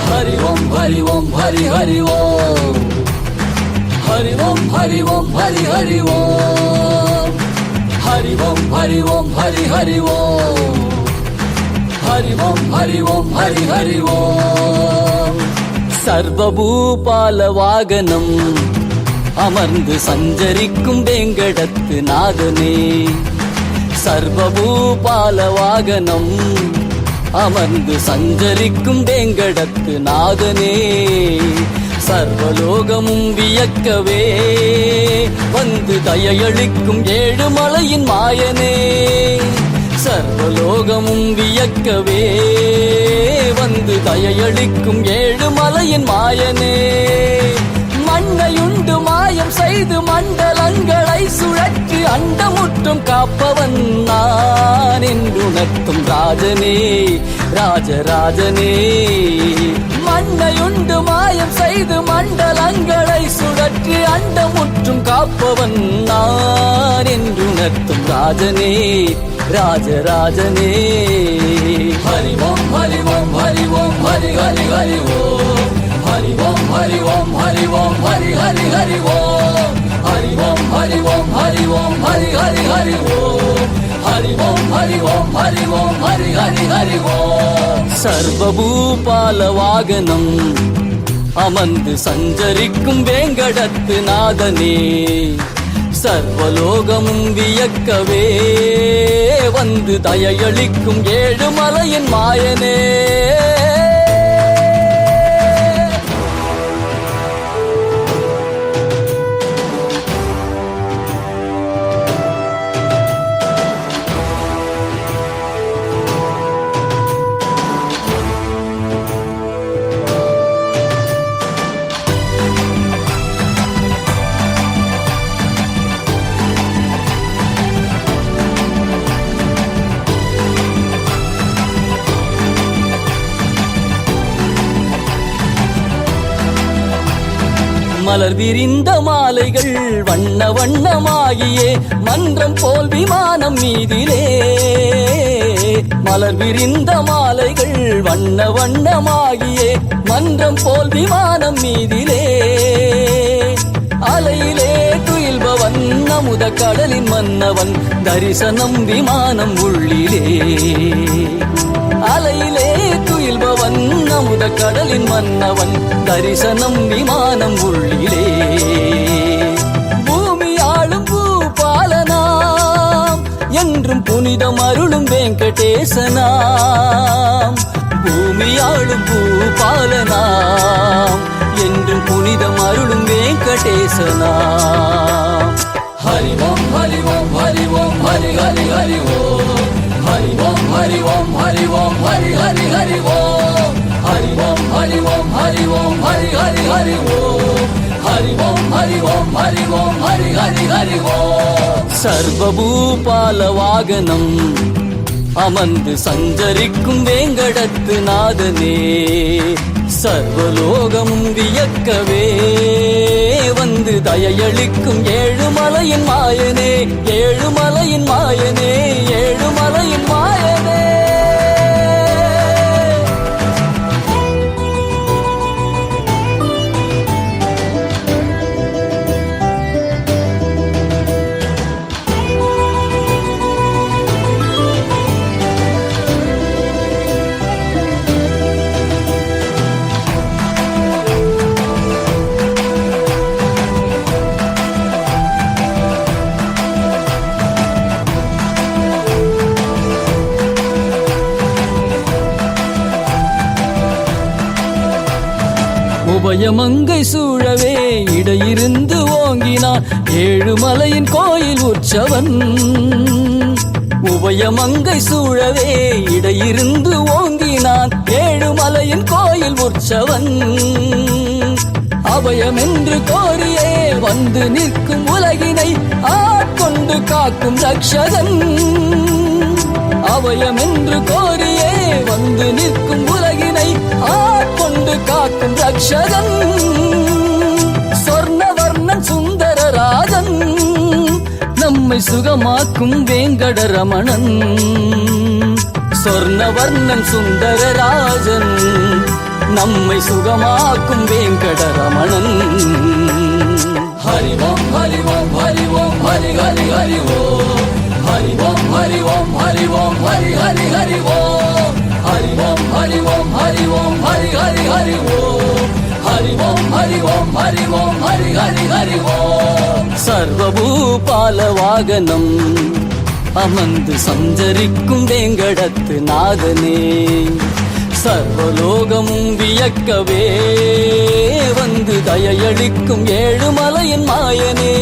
हरि ओम हरि हरि ओम हरि ओम हरि ओम हरि हरि ओम हरि ओम हरि ओम हरि हरि ओम हरि ओम हरि ओम हरि हरि ओम सर्वभूपाल वागनम अमर्ந்து சஞ்சரிக்கும் வேங்கடத்து நாதனே சர்வபூபால வாகனம் அமர்ந்து சஞ்சரிக்கும் வேங்கடத்து நாதனே சர்வலோகமும் வியக்கவே வந்து தயையளிக்கும் ஏழுமலையின் மாயனே சர்வலோகமும் வியக்கவே வந்து தயையளிக்கும் ஏழுமலையின் மாயனே மண்ணையுண்டு மாயம் செய்து மண்டலங்களை சுழற்றி அண்டமுற்றும் காப்பவன் நான் என்றுணர்த்தும் ராஜனே ராஜராஜனே மண்ணையுண்டு மாயம் செய்து மண்டலங்களை சுழற்றி அண்டமுற்றும் காப்பவன் நான் என்றுணர்த்தும் ராஜனே ராஜராஜனே ஹரி ஓம் ஹரி ஓம் ஹரி ஓம் ஹரி ஹரி ஹரி ஓம் हरि ओम हरि ओम हरि ओम हरि हरि हरि ओम हरि ओम हरि ओम हरि ओम हरि हरि हरि ओम हरि ओम हरि ओम हरि ओम हरि हरि हरि ओम सर्वभूपाल वागनम அமர்ந்து சஞ்சரிக்கும் வேங்கடத்து நாதனே சர்வலோகமும் வியக்கவே வந்து தயையளிக்கும் ஏழுமலையின் மாயனே மலர் விரிந்த மாலைகள் வண்ண வண்ணமாகியே மன்றம் போல் விமானம் மீதிலே மலர் விரிந்த மாலைகள் வண்ண வண்ணமாகியே மன்றம் போல் விமானம் மீதிலே அலையிலே துயில்பவன் அமுத கடலின் மன்னவன் தரிசனம் விமானம் உள்ளிலே அலையிலே துயில்பவன் அமுத கடலின் மன்னவன் தரிசனம் விமானம் உள்ளிலே பூமி ஆளும் பூபாலனாம் என்றும் புனிதம் அருளும் வெங்கடேசனாம் பூமி ஆளும் பூபாலனாம் என்றும் புனிதம் அருளும் வெங்கடேசனாம் ஹரி ஓம் ஹரி ஓம் ஹரி ஓம் ஹரி ஓம் ஹரி ஹரி ஹரி ஓம். சர்வபூபால வாகனம் அமர்ந்து சஞ்சரிக்கும் வேங்கடத்து நாதனே, சர்வலோகமும் வியக்கவே வந்து தயையளிக்கும் ஏழுமலையின் மாயனே, ஏழுமலையின் மாயனே, ஏழுமலையின் மாயனே. உபயமங்கை சூழவே இடையிருந்து ஓங்கினான் ஏழுமலையின் கோயில் உற்சவன். உபயமங்கை சூழவே இடையிருந்து ஓங்கினான் ஏழுமலையின் கோயில் உற்சவன். அபயமென்று கோரியே வந்து நிற்கும் உலகினை ஆட்கொண்டு காக்கும் ரக்ஷகன். அபயமென்று கோரியே வந்து நிற்கும் உலகினை ஆட்கொண்டு காக்கும் ரக்ஷகன். சொர்ணவர்ணன் சுந்தரராஜன் நம்மை சுகமாக்கும் வேங்கடரமணன். சொர்ணவர்ணன் சுந்தரராஜன் நம்மை சுகமாக்கும் வேங்கடரமணன். ஹரி ஓம் ஹரி ஓம் ஹரி ஓம் ஹரி ஹரி ஹரி ஓம். ஹரி ஓம் ஹரி ஓம் ஹரி ஓம் ஹரி ஹரி ஹரி ஓம். ஹரி ஓம் ஹரி ஓம் ஹரி ஓம் ஹரி ஹரி ஹரி ஓம். ஹரி ஓம் ஹரி ஓம் ஹரி ஓம் ஹரி ஹரி ஹரி ஓம். சர்வபூபால வாகனம் அமர்ந்து சஞ்சரிக்கும் வேங்கடத்து நாதனே, சர்வலோகமும் வியக்கவே வந்து தயையளிக்கும் ஏழுமலையின் மாயனே.